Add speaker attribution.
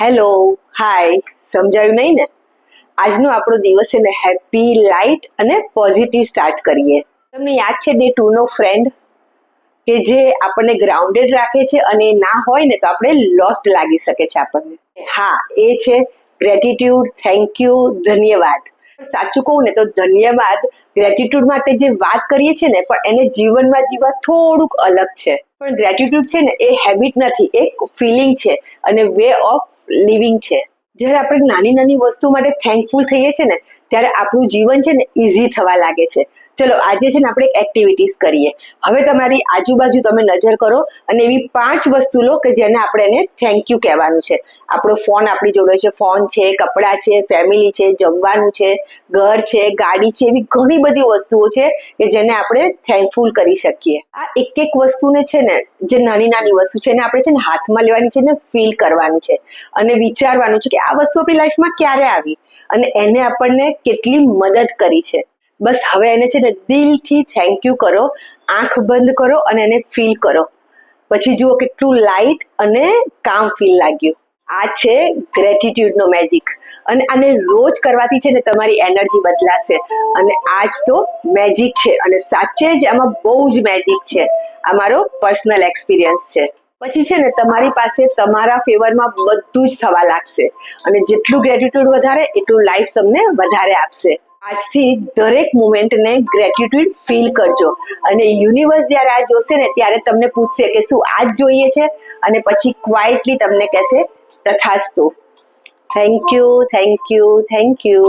Speaker 1: Hello, હાય. સમજાયું નહીં ને? આજનો આપણો દિવસ છે ને હેપી, લાઇટ અને પોઝિટિવ સ્ટાર્ટ કરીએ. તમને યાદ છે ડે 2 નો ફ્રેન્ડ કે જે આપણને ગ્રાઉન્ડેડ રાખે છે અને ના હોય ને તો આપણે લોસ્ટ લાગી શકે છે આપણને. હા, એ છે ગ્રેટિટ્યુડ, થેન્ક યુ, ધન્યવાદ. સાચું કહું ને તો ધન્યવાદ ગ્રેટિટ્યુડ માટે જે વાત કરીએ છીએ ને પણ એને જીવનમાં જીવવા થોડુંક અલગ છે. પણ ગ્રેટિટ્યુડ છે ને એ હેબિટ નથી, એક ફિલિંગ છે અને વે ઓફ લિવિંગ છે. જ્યારે આપણે નાની નાની વસ્તુ માટે થેન્કફુલ થઈએ છીએ ને ત્યારે આપણું જીવન છે ને ઇઝી થવા લાગે છે. ચલો આજે છે ને આપણે એક એક્ટિવિટીઝ કરીએ. હવે તમારી આજુબાજુ તમે નજર કરો અને એવી 5 વસ્તુ લો કે જેને આપણે એને થેન્ક યુ કહેવાનું છે. આપણો ફોન આપણી જોડે છે, ફોન છે, કપડાં છે, ફેમિલી છે, જમવાનું છે, ઘર છે, ગાડી છે, એવી ઘણી બધી વસ્તુઓ છે કે જેને આપણે થેન્કફુલ કરી શકીએ. આ એક એક વસ્તુને છે ને જે નાની નાની વસ્તુ છે એને આપણે છે ને હાથમાં લેવાની છે ને ફીલ કરવાનું છે અને વિચારવાનું છે કે આ વસ્તુ આપણી લાઈફમાં ક્યારે આવી અને એને આપણને કેટલી મદદ કરી છે. બસ હવે એને છે ને દિલથી થેન્ક યુ કરો, આંખ બંધ કરો અને એને ફીલ કરો. પછી જુઓ કેટલું લાઇટ અને કામ ફીલ લાગ્યું. આ છે ગ્રેટિટ્યુડનો મેજિક અને આને રોજ કરવાથી છે ને તમારી એનર્જી બદલાશે અને આજ તો મેજિક છે અને સાચે જ આમાં બહુ જ મેજિક છે. આ મારો પર્સનલ એક્સપિરિયન્સ છે. પછી છે ને તમારી પાસે તમારા ફેવરમાં બધું જ થવા લાગશે અને જેટલું ગ્રેટિટ્યુડ વધારે એટલું લાઈફ તમને વધારે આપશે. આજથી દરેક મુમેન્ટને ગ્રેટિટ્યુડ ફીલ કરજો અને યુનિવર્સ જ્યારે આ જોશે ને ત્યારે તમને પૂછશે કે શું આ જ જોઈએ છે અને પછી ક્વાઇટલી તમને કહેશે તથાસ્તુ. Thank you, thank you, thank you.